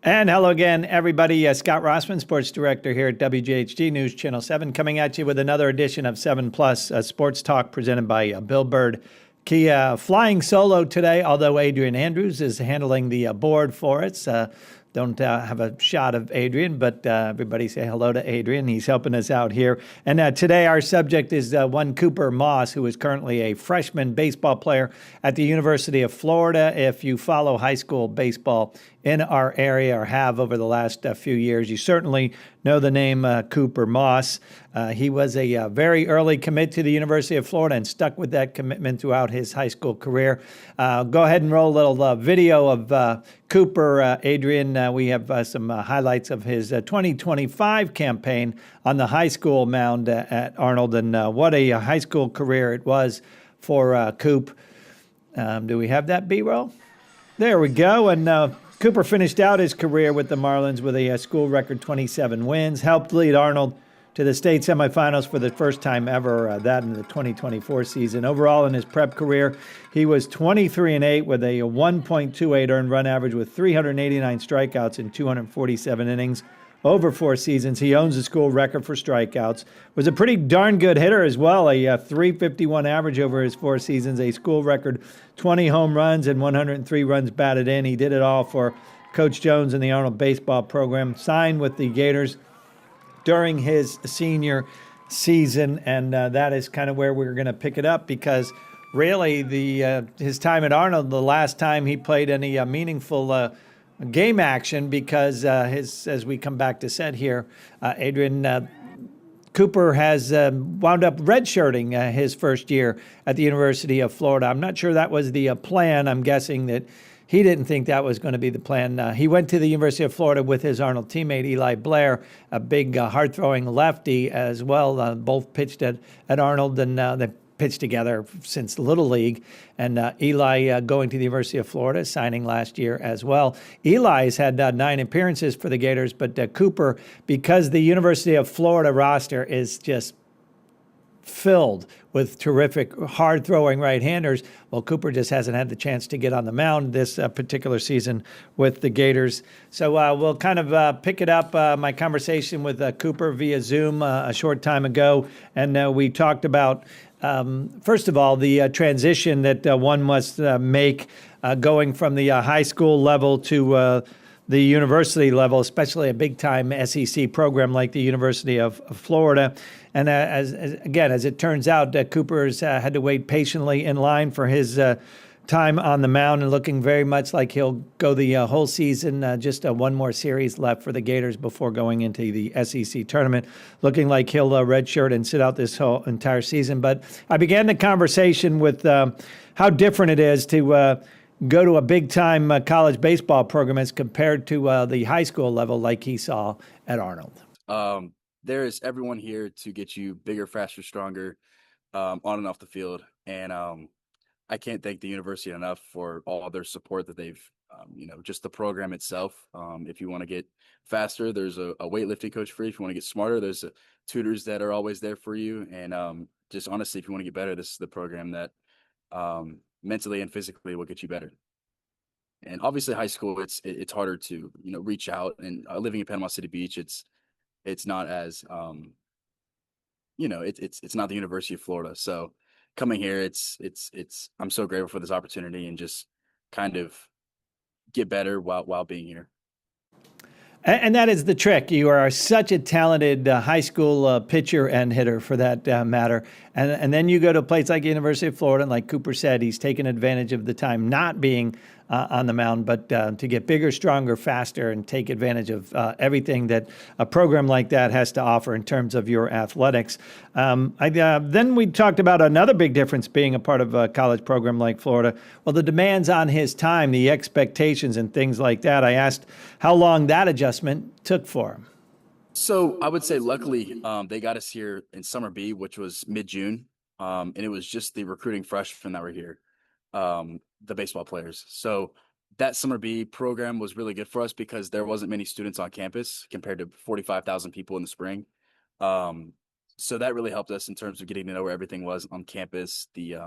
And hello again, everybody. Scott Rossman, Sports Director here at WJHG News Channel 7, coming at you with another edition of 7 Plus Sports Talk presented by Bill Bird. Flying solo today, although Adrian Andrews is handling the board for us. Don't have a shot of Adrian, but everybody say hello to Adrian. He's helping us out here. And today our subject is one Cooper Moss, who is currently a freshman baseball player at the University of Florida. If you follow high school baseball in our area or have over the last few years, you certainly know the name Cooper Moss. He was a very early commit to the University of Florida and stuck with that commitment throughout his high school career. Go ahead and roll a little video of Cooper, Adrian. We have some highlights of his 2025 campaign on the high school mound at Arnold, and what a high school career it was for Coop. Do we have that B-roll? There we go. And Cooper finished out his career with the Marlins with a school record 27 wins, helped lead Arnold to the state semifinals for the first time ever, that in the 2024 season. Overall, in his prep career, he was 23-8 with a 1.28 earned run average with 389 strikeouts in 247 innings over 4 seasons. He owns the school record for strikeouts. Was a pretty darn good hitter as well, a 351 average over his 4 seasons, a school record 20 home runs and 103 runs batted in. He did it all for Coach Jones and the Arnold baseball program. Signed with the Gators during his senior season, and that is kind of where we're going to pick it up, because really his time at Arnold, the last time he played any meaningful game action, because as we come back to set here, Adrian, Cooper has wound up redshirting his first year at the University of Florida. I'm not sure that was the plan. I'm guessing that he didn't think that was going to be the plan. He went to the University of Florida with his Arnold teammate, Eli Blair, a big hard-throwing lefty as well. Both pitched at Arnold, and they pitched together since Little League. And Eli going to the University of Florida, signing last year as well. Eli's had 9 appearances for the Gators, but Cooper, because the University of Florida roster is just filled with terrific hard-throwing right-handers, well, Cooper just hasn't had the chance to get on the mound this particular season with the Gators. So we'll kind of pick it up, my conversation with Cooper via Zoom a short time ago, and we talked about, first of all, the transition that one must make going from the high school level to the university level, especially a big-time SEC program like the University of Florida. And as it turns out, Cooper's had to wait patiently in line for his time on the mound, and looking very much like he'll go the whole season. Just one more series left for the Gators before going into the SEC tournament. Looking like he'll redshirt and sit out this whole entire season. But I began the conversation with how different it is to go to a big-time college baseball program as compared to the high school level like he saw at Arnold. There is everyone here to get you bigger, faster, stronger, on and off the field. And I can't thank the university enough for all their support that they've, just the program itself. If you want to get faster, there's a weightlifting coach for you. If you want to get smarter, there's tutors that are always there for you. And just honestly, if you want to get better, this is the program that mentally and physically will get you better. And obviously high school, it's harder to, reach out, and living in Panama City Beach, it's not as, it's not the University of Florida. So coming here, I'm so grateful for this opportunity, and just kind of get better while being here. And that is the trick. You are such a talented high school pitcher and hitter, for that matter. And then you go to a place like University of Florida, and like Cooper said, he's taken advantage of the time not being on the mound, but to get bigger, stronger, faster, and take advantage of everything that a program like that has to offer in terms of your athletics. Then we talked about another big difference being a part of a college program like Florida. Well, the demands on his time, the expectations and things like that. I asked how long that adjustment took for him. So I would say, luckily, they got us here in Summer B, which was mid-June, and it was just the recruiting freshmen that were here, the baseball players. So that Summer B program was really good for us because there wasn't many students on campus compared to 45,000 people in the spring. So that really helped us in terms of getting to know where everything was on campus. The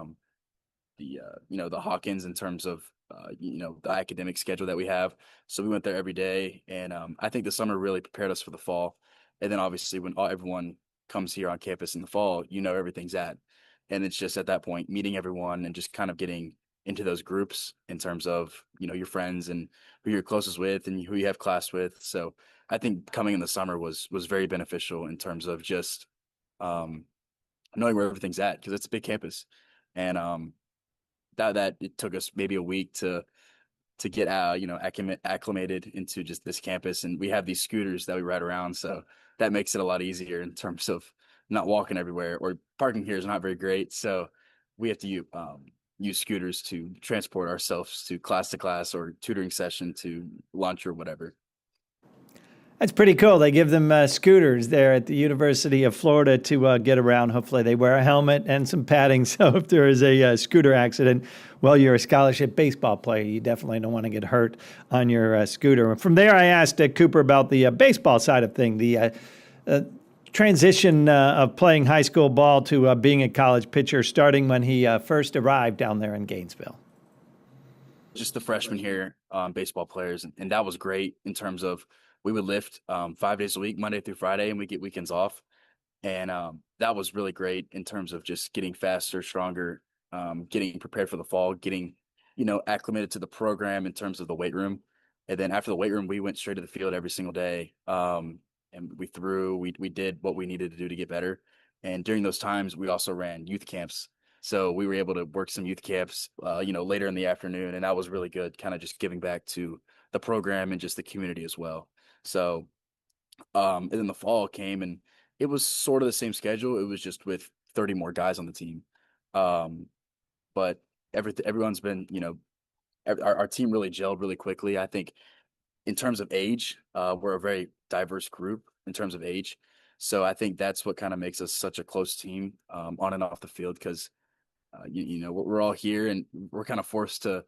Hawkins, in terms of the academic schedule that we have. So we went there every day, and I think the summer really prepared us for the fall. And then obviously when everyone comes here on campus in the fall, everything's at, and it's just at that point meeting everyone and just kind of getting into those groups in terms of your friends and who you're closest with and who you have class with. So I think coming in the summer was very beneficial in terms of just um, knowing where everything's at, because it's a big campus, and that it took us maybe a week to get acclimated into just this campus. And we have these scooters that we ride around, so that makes it a lot easier in terms of not walking everywhere. Or parking here is not very great, so we have to use scooters to transport ourselves to class or tutoring session to lunch or whatever. That's pretty cool. They give them scooters there at the University of Florida to get around. Hopefully, they wear a helmet and some padding. So if there is a scooter accident, well, you're a scholarship baseball player. You definitely don't want to get hurt on your scooter. From there, I asked Cooper about the baseball side of thing, the transition of playing high school ball to being a college pitcher, starting when he first arrived down there in Gainesville. Just the freshmen here, baseball players, and that was great in terms of we would lift 5 days a week, Monday through Friday, and we get weekends off. And that was really great in terms of just getting faster, stronger, getting prepared for the fall, getting, acclimated to the program in terms of the weight room. And then after the weight room, we went straight to the field every single day. And we threw, we did what we needed to do to get better. And during those times, we also ran youth camps. So we were able to work some youth camps, later in the afternoon. And that was really good, kind of just giving back to the program and just the community as well. So, and then the fall came, and it was sort of the same schedule. It was just with 30 more guys on the team. But everyone's been, our team really gelled really quickly. I think in terms of age, we're a very diverse group in terms of age. So I think that's what kind of makes us such a close team, on and off the field, because, we're all here and we're kind of forced to,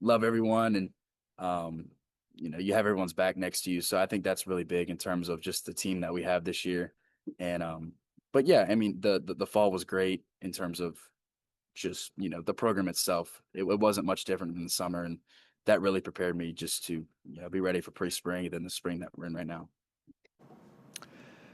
love everyone, and, you have everyone's back next to you. So I think that's really big in terms of just the team that we have this year. And but yeah, I mean the fall was great in terms of just the program itself. It wasn't much different than the summer, and that really prepared me just to be ready for pre-spring and then the spring that we're in right now.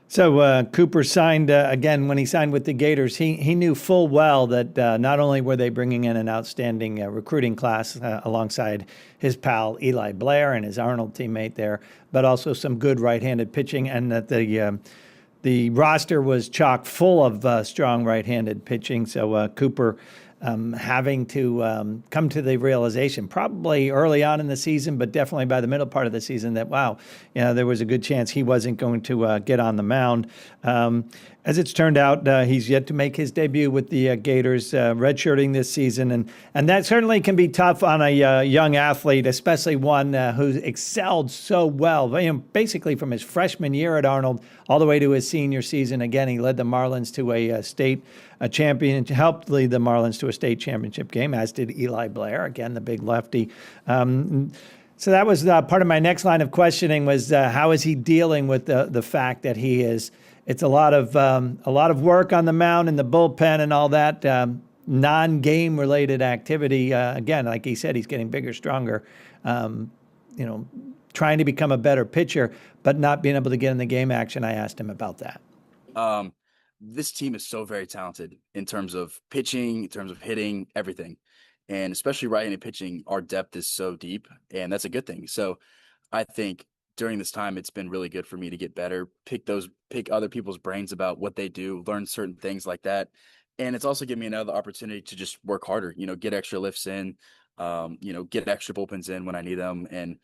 So Cooper signed again when he signed with the Gators. He knew full well that not only were they bringing in an outstanding recruiting class alongside his pal Eli Blair and his Arnold teammate there, but also some good right-handed pitching, and that the roster was chock full of strong right-handed pitching. So Cooper having to come to the realization probably early on in the season, but definitely by the middle part of the season, that, wow, there was a good chance he wasn't going to get on the mound. As it's turned out, he's yet to make his debut with the Gators, redshirting this season. And that certainly can be tough on a young athlete, especially one who's excelled so well, basically from his freshman year at Arnold all the way to his senior season. Again, he led the Marlins to a state champion, helped lead the Marlins to a state championship game, as did Eli Blair, again, the big lefty. So that was part of my next line of questioning was how is he dealing with the fact that it's a lot of work on the mound and the bullpen and all that non-game related activity. Again, like he said, he's getting bigger, stronger, trying to become a better pitcher, but not being able to get in the game action. I asked him about that. This team is so very talented in terms of pitching, in terms of hitting, everything. And especially right-handed pitching, our depth is so deep, and that's a good thing. So I think during this time, it's been really good for me to get better, pick other people's brains about what they do, learn certain things like that. And it's also given me another opportunity to just work harder, get extra lifts in, get extra bullpens in when I need them, and,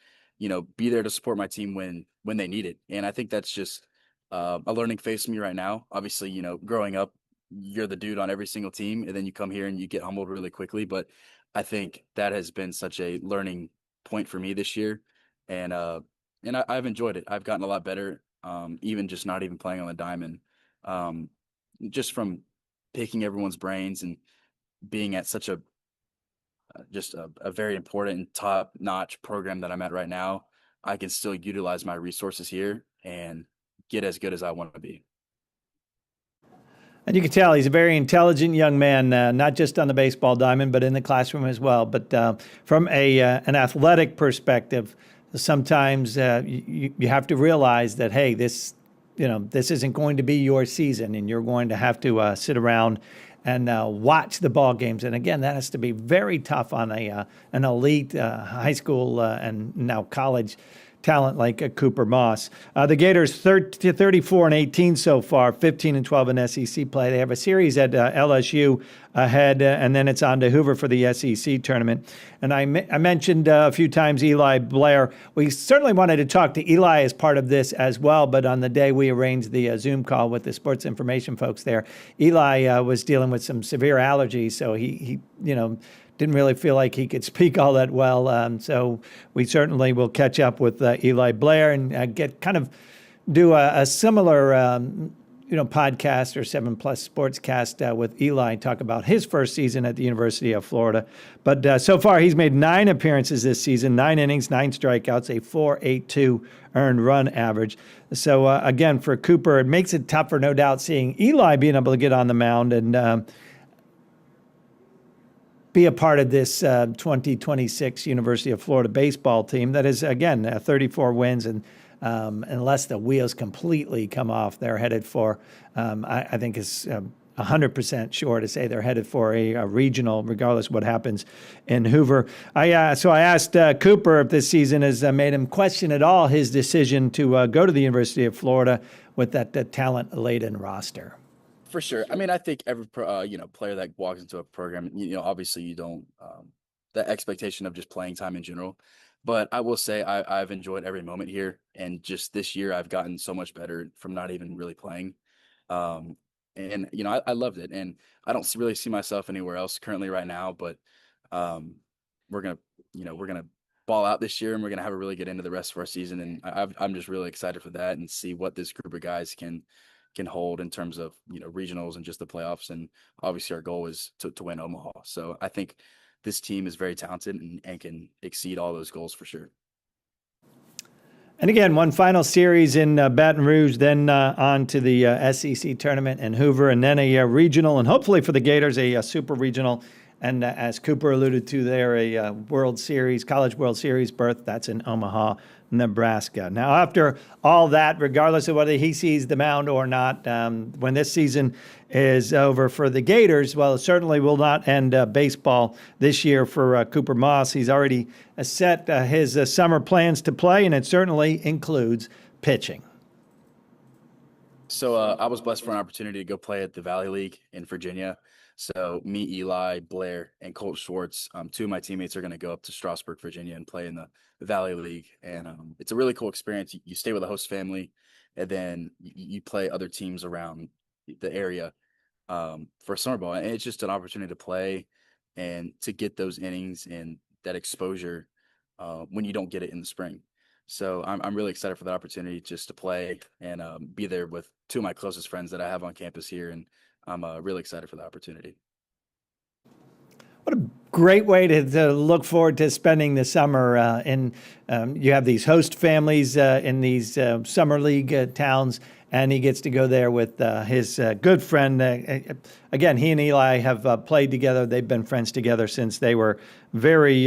be there to support my team when they need it. And I think that's just a learning phase for me right now. Obviously, growing up, you're the dude on every single team, and then you come here and you get humbled really quickly. But I think that has been such a learning point for me this year. And I've enjoyed it. I've gotten a lot better, even just not even playing on the diamond, just from picking everyone's brains and being at such a very important and top-notch program that I'm at right now. I can still utilize my resources here and get as good as I want to be. And you can tell he's a very intelligent young man, not just on the baseball diamond, but in the classroom as well. But from an athletic perspective, sometimes you have to realize that, hey, this isn't going to be your season, and you're going to have to sit around and watch the ball games. And again, that has to be very tough on an elite high school and now college talent like Cooper Moss. The Gators 34-18 so far, 15-12 in SEC play. They have a series at LSU ahead, and then it's on to Hoover for the SEC tournament. And I mentioned a few times Eli Blair. We certainly wanted to talk to Eli as part of this as well, but on the day we arranged the Zoom call with the sports information folks there, Eli was dealing with some severe allergies, so he didn't really feel like he could speak all that well. So we certainly will catch up with Eli Blair and do a similar podcast or 7 Plus Sportscast with Eli, talk about his first season at the University of Florida. But so far, he's made 9 appearances this season, 9 innings, 9 strikeouts, a 4.82 earned run average. So again, for Cooper, it makes it tougher, no doubt, seeing Eli being able to get on the mound and be a part of this 2026 University of Florida baseball team that is, again, 34 wins. And unless the wheels completely come off, they're headed for, I think it's 100% sure to say they're headed for a regional, regardless of what happens in Hoover. So I asked Cooper if this season has made him question at all his decision to go to the University of Florida with that talent-laden roster. For sure. I mean, I think every player that walks into a program, obviously you don't the expectation of just playing time in general. But I will say I've enjoyed every moment here, and just this year I've gotten so much better from not even really playing. I loved it, and I don't really see myself anywhere else currently right now. But we're gonna ball out this year, and we're gonna have a really good end of the rest of our season. And I'm just really excited for that and see what this group of guys can hold in terms of regionals and just the playoffs. And obviously our goal is to win Omaha. So I think this team is very talented and can exceed all those goals for sure. And again, one final series in Baton Rouge, then on to the SEC tournament in Hoover, and then a regional, and hopefully for the Gators, a super regional. And as Cooper alluded to there, a World Series, College World Series berth, that's in Omaha, Nebraska. Now, after all that, regardless of whether he sees the mound or not, when this season is over for the Gators, well, it certainly will not end baseball this year for Cooper Moss. He's already set his summer plans to play, and it certainly includes pitching. So I was blessed for an opportunity to go play at the Valley League in Virginia. So me, Eli, Blair, and Colt Schwartz, 2 of my teammates are going to go up to Strasburg, Virginia, and play in the Valley League. And it's a really cool experience. You stay with a host family, and then you play other teams around the area for summer ball. And it's just an opportunity to play and to get those innings and that exposure when you don't get it in the spring. So I'm really excited for that opportunity just to play and be there with 2 of my closest friends that I have on campus here. And I'm really excited for the opportunity. What a great way to look forward to spending the summer. You have these host families in these summer league towns, and he gets to go there with his good friend. Again, he and Eli have played together. They've been friends together since they were very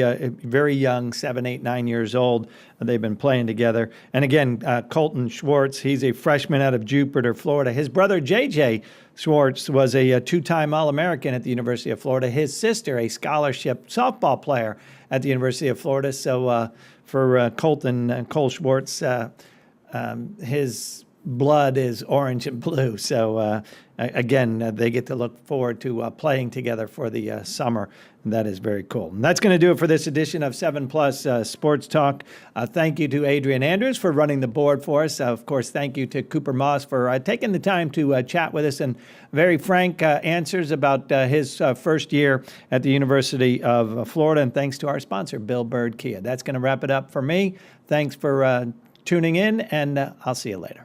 young, 7, 8, 9 years old. They've been playing together. And again, Colton Schwartz, he's a freshman out of Jupiter, Florida. His brother, JJ Schwartz, was a 2-time All-American at the University of Florida. His sister, a scholarship softball player at the University of Florida. So for Colton Cole Schwartz, his blood is orange and blue. So again, they get to look forward to playing together for the summer. And that is very cool. And that's going to do it for this edition of 7 Plus Sports Talk. Thank you to Adrian Andrews for running the board for us. Of course, thank you to Cooper Moss for taking the time to chat with us and very frank answers about his first year at the University of Florida. And thanks to our sponsor, Bill Bird Kia. That's going to wrap it up for me. Thanks for tuning in, and I'll see you later.